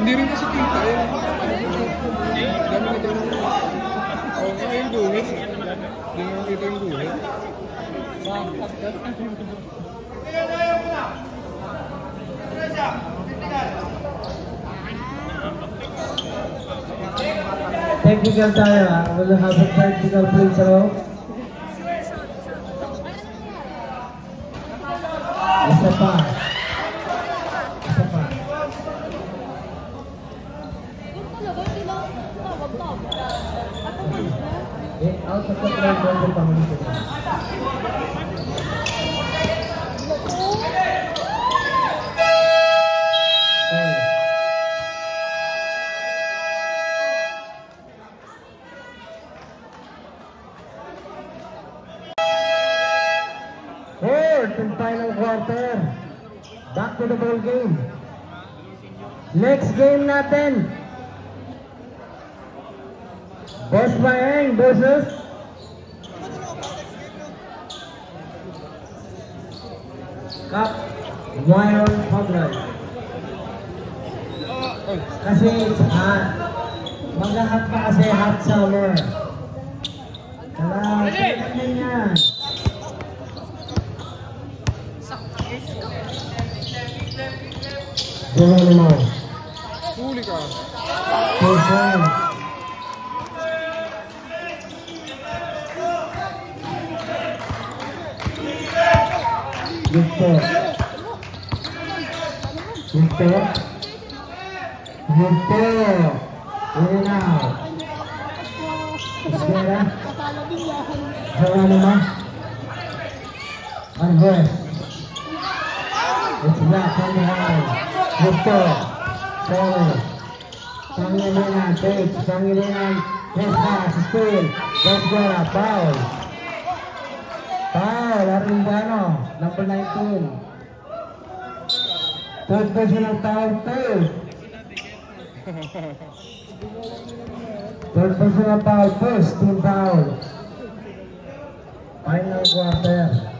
Hindi rin kasi kita eh. Dami na tayo. Oo nga yung guhit. Hindi nga kita yung guhit. Technical tayo ha. We'll have a technical free throw. Isa pa. Isa pa. Out of the play, both of them. Fourth and final quarter. Back to the ball game. Next game natin. Boss Bayang versus Cup Wild Public. Kasi it's hot. Mag-hot pa kasi hot summer. Tara, kaya yan. Geronimo. Huli ka. Person. Gusto. Gusto. Gusto. In and out. Esquera. Geronimo. Andres. It's black from behind. Gusto. Solo. Pangilinan. Take. Pangilinan. Press pass. Steal. Esquera. Foul. Foul. Arindano. Number 19. Third personal foul. Third. Third personal foul. First team foul. Final quarter.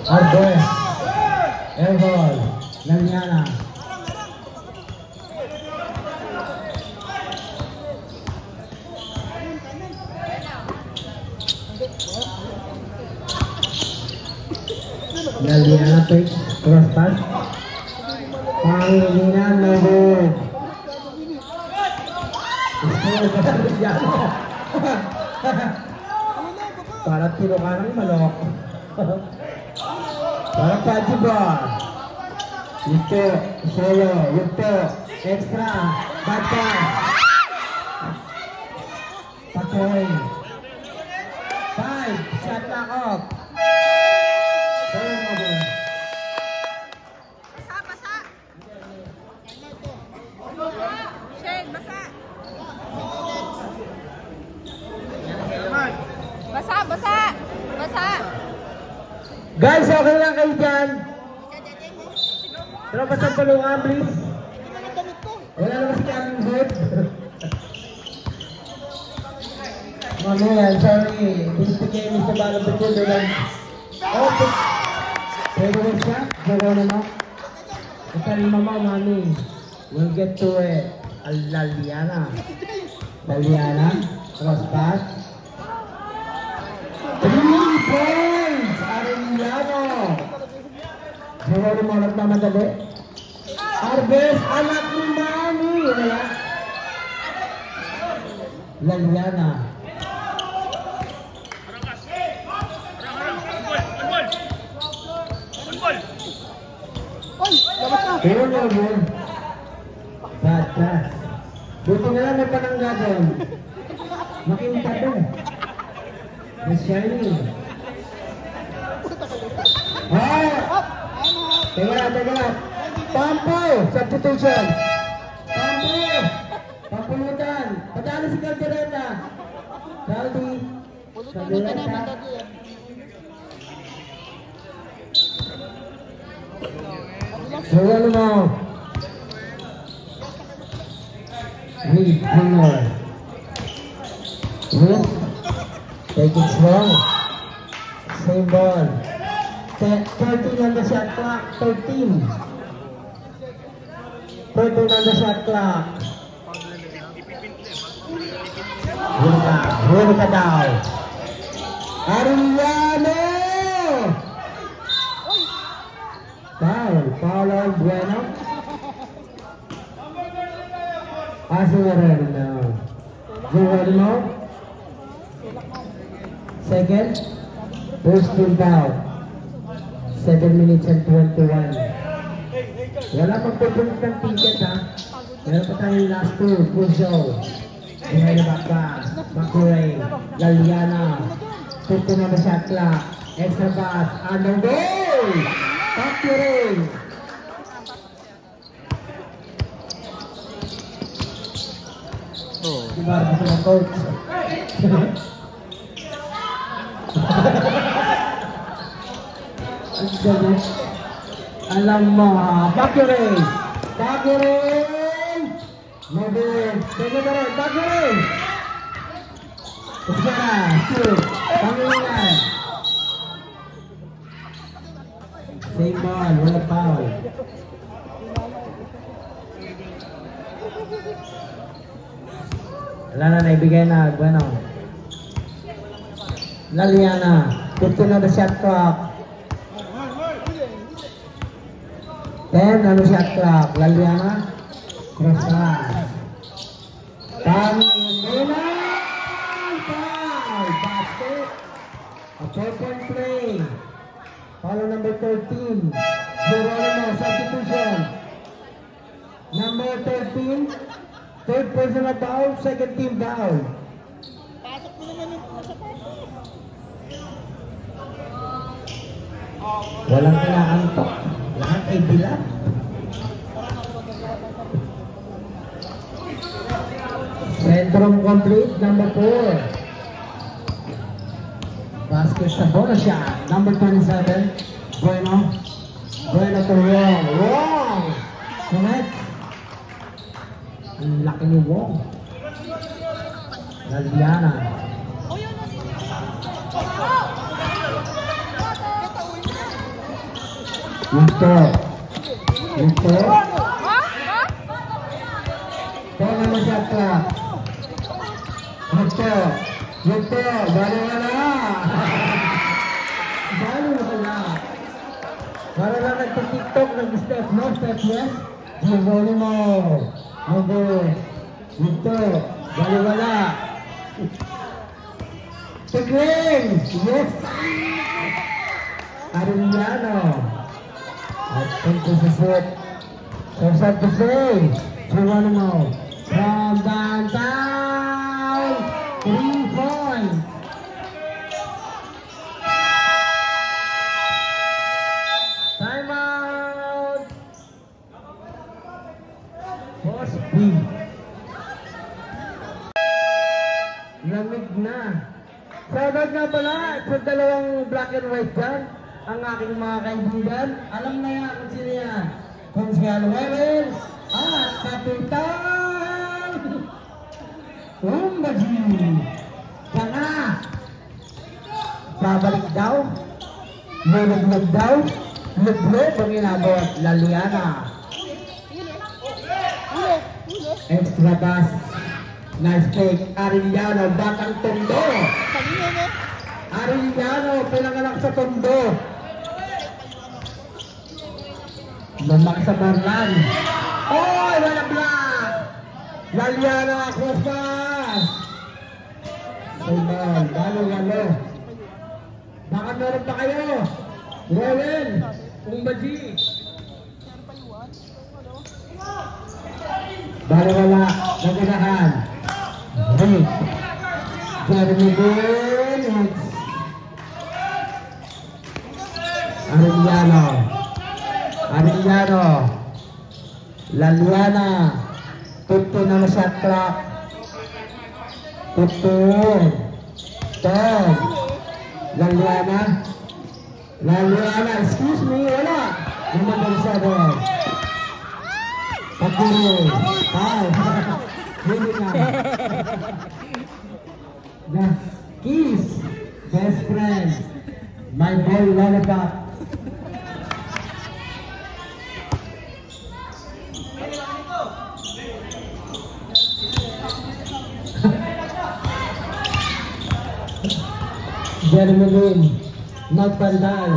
Arbes, Elbol, Laliana. Laliana takes cross pass. Pangilinan, Mabog. Para tiro ka ng manok. Para Pajibar. Yuto, solo, Yuto, extra, bata. Patoy. 5, shot lock off. Turnover. Basa, basa. Shane, basa. Basa, basa. Basa. Guys, okay lang kayo dyan. Pero basta palungan, please. Wala naman si aming hood. Mami yan, sorry. Binibigay mo sa balong pagod lang. Okay. Pero wala siya, gagawa naman. Ito rin mama, mami. We'll get to it. Laliana. Laliana. Cross pass. 3 points! Arellano! Siguro mo nagmamadali. Arbes, anak ni Mami! Wala. Laliana. Turnover. Bad pass. Buti na lang may panangga doon. Makinta doon. Miss Shiny. Teka lang. Pampo! Substitution. Pampo! Pampulutan. Patalo si Caldereta. Caldi. Caldereta. Sawalo mo. Reed Jr. Reed. Take it slow. Same ball. 13 on the shot clock. 13. 13 on the shot clock. Huli ka daw. Arellano! Foul on Bueno. Arellano. Geronimo. Second. First team down. 7 minutes and 21. Wala magpupunit ng ticket ha. Meron pa tayong last two. Full show. Behind the back pass. Makuray. Laliana. 15 on the shot clock. Extra pass. Under goal! Makuray. Diba gusto ng coach? Alam mo ha. Makuray. Makuray! Mabit. Teka na rin. Makuray! Iskara. Shoot. Pangilinan. Same ball. Wala foul. Wala na, naibigay na. Bueno. Laliana. 15 on the shot clock. 10 on the shot clock. Laliana. Cross pass. Pangilinan. Foul. Basket. A 4-point play. Foul number 13. Geronimo. Substitution. Number 13. Third personal foul, second team foul. Pasok mo naman yung nasa pasok. Walang kinaantok. Lahat ay dilat. Centrum complete, number 4. Basket sa bonus shot, number 27. Bueno. Bueno to wrong. Wrong! Connect. Ang laki ni Wong. Laliana. Ito. Ito. Tama mo siya ka. Ito. Ito. Bali wala. Bali wala. Para lang nagpa-tiktok, nag-step. No step, yes? Geronimo. Number. Ito. Bali wala. Tigring. Yes. Arellano. At punto sa foot. So sad to say, Geronimo from downtown, 3 points. Time out. Boss B. Lamig na. Shoutout nga pala sa dalawang black and white dyan. Ang aking mga kaibigan, alam na yan kung sino yan. Consuelo Webers at Kapitan Umbaji. Saka, babalik daw, lulog daw, luglog ang inabot, Laliana. Extra pass, nice take, Arellano, batang Tondo. Arellano, pinanganak sa Tondo. Lumak sa Barlan. Oy, wala black. Laliana, cross pass. Ayan, lalo. Baka meron pa kayo. Rowan, Umbaji. Bali wala, naganahan. Rick. Jeremy Guen. Arellano. Laliana. 15 on the shot clock. 15. 10. Laliana, excuse me, wala. Number 7. Pagkiri. Hindi na. Kiss, best friend, my boy lollipop. Jeremy Lin, magpandal.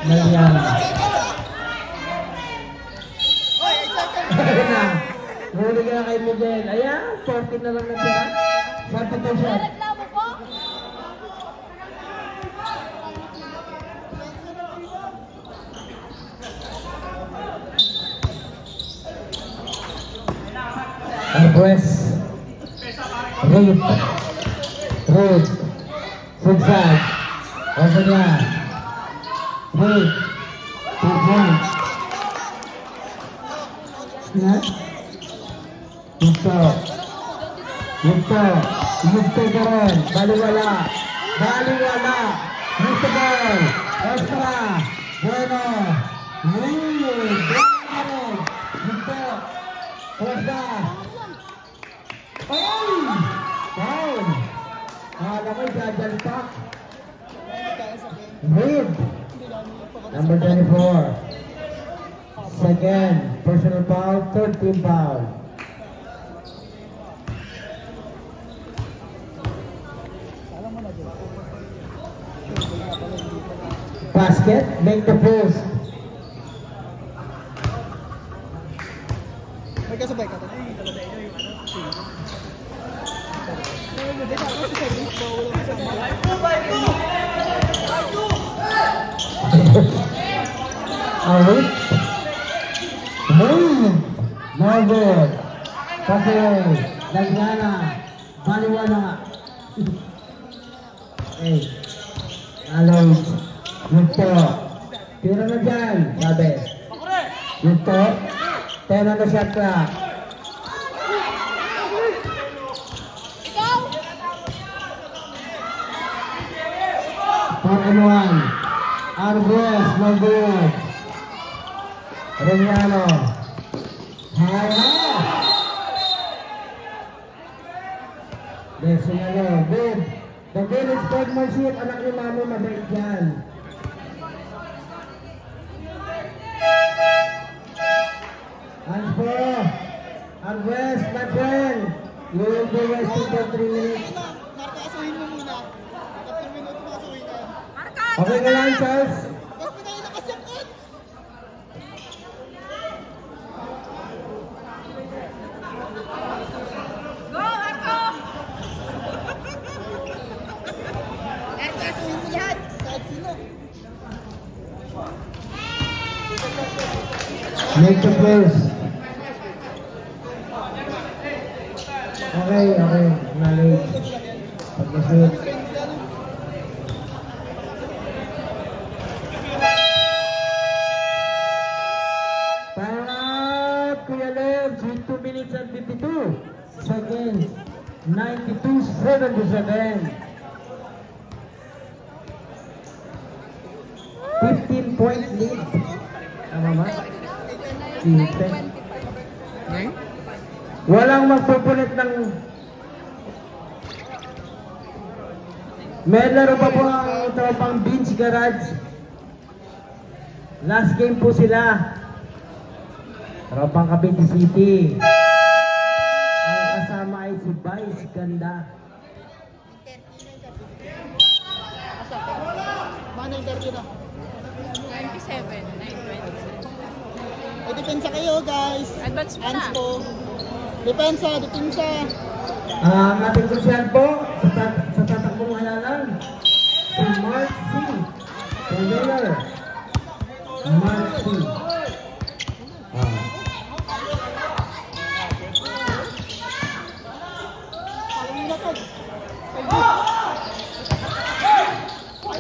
Nagyan. Ayun na. Huli ka na kay Miguel. Ayan, 14 na lang na siya. Substitution. Reklamo po? Press. Root. Root. Zigzag. Open niya. Root. 2 points. Snap. Yugto. Yugto. Yugto ka rin. Baliwala. Baliwala. Yugto ball. Extra. Bueno. Root. Yugto. Extra. Ay! Down! Kala ko'y dadalpak. Reed. Number 24. Second. Personal foul. Third team foul. Basket. Make the post. May kasabay ka. Alright. No good. Kasi Lagnana. Baliwala. Eh. Alay. Yugto. Tira na dyan. Sabi. Yugto. 10 on the shot clock. Ikaw? 4-1. Arbres, no good. Regnano. Haya. Desinalo. Good. The good is sportsmanship. Anak ni mami mabait yan. Hands for Arbres, my friend. You will be resting for 3 minutes. Marta, kasuhin mo muna. 3 minuto pa kasuhin ka. Marka! Okay ka lang, Charles? Ba't mo tayo nakasakot? Go, Marco! Marta, kasuhin mo lahat. Kahit sino. Make the place. Okay. Knowledge. Pag-isip. Time out, Kuya Lev. 2 minutes and 52 seconds. 92-77. 15-point lead. Tama ba? 10. Ngayon? Walang magpupulit ng... May laro pa po ang tropang Beach Garage. Last game po sila. Tropang Cavite City. Ang kasama ay si Vice Ganda. Mana yung derby na? 97, 927. O, depensa kayo, guys. Advance mo Hands na. po. Depensa. Ang ating krusyal po sa tatakbong halalan. Si Mark C. Taylor. Mark C.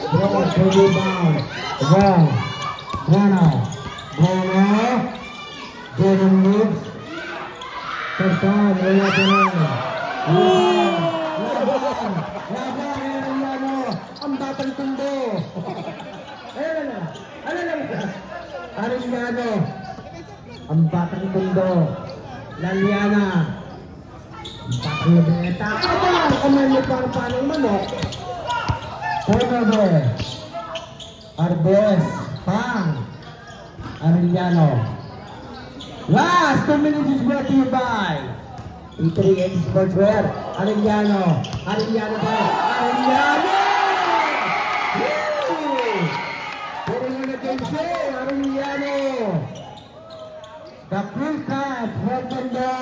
Bro, rebound. Wrong. Jordan moves. First time, wala pa na. Ang batang tundo. Ayun na. Ano lang. Arellano. Ang batang mundo. Laliana. Ang batang luneta. Ang kamay mo para paanong manok. Turnover. Arbes. Pang. Arellano. Last 2 minutes is brought to you by E3X Sportswear. Arellano. Arellano ba? Arellano! Puro mo na game show. Arellano. The full cut. Fernando.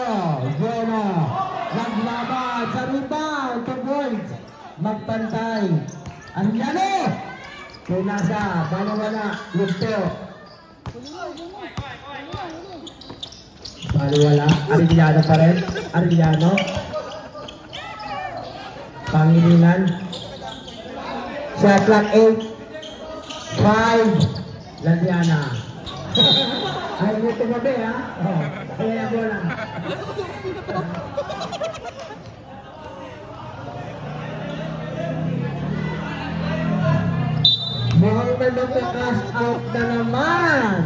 Jonah. Naglaban sa rebound. 2 points. Magpantay. Arellano. Pinasa. Bala-wala. Luto. Baliwala, Arellano pa rin. Arellano. Pangilinan. Shot clock 8. 5. Laliana. Ayaw mo tumabi ha? Oh, kaya mo lang. Mukhang may magka-cash out na naman.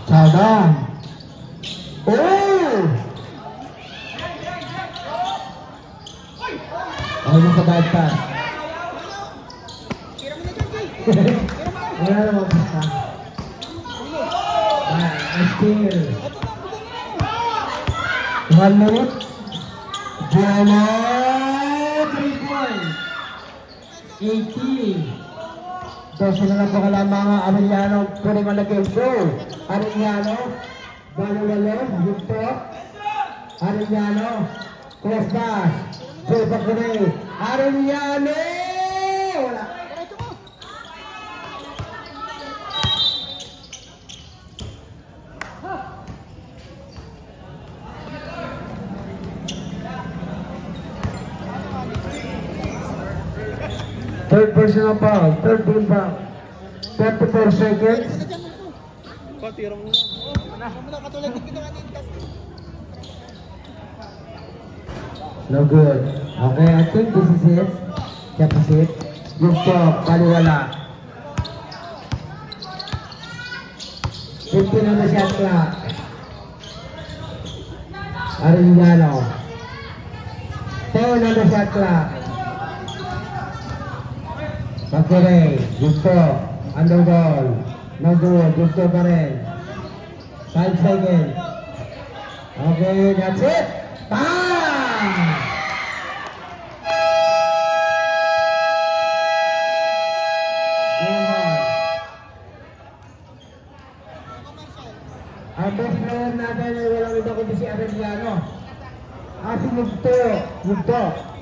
Sadam. Oh! Ay, yung kabad pa. Wala naman pa. Still. 1 minute. Jana. 3 points. 80. Doon na lang po kalamang Arellano. Pwede malagay show. Arellano. Balo-walo. Yugto. Arellano. Cross pass. Super Kuray. Arellano. Wala. Third personal foul, third team foul. 34 seconds. Patira mo na. Katulad ng ginawa ni Inkas. No good. Okay, I think this is it. Deposit. Yung po, baliwala. 15 on the shot clock. Arellano. 10 on the shot clock. Pagkuray, gusto, underball, no good, gusto pa rin. 5 seconds. Okay, that's it. Bang! Game on. Ang best player natin ay walang iba kundi si Arellano. Si Yugto.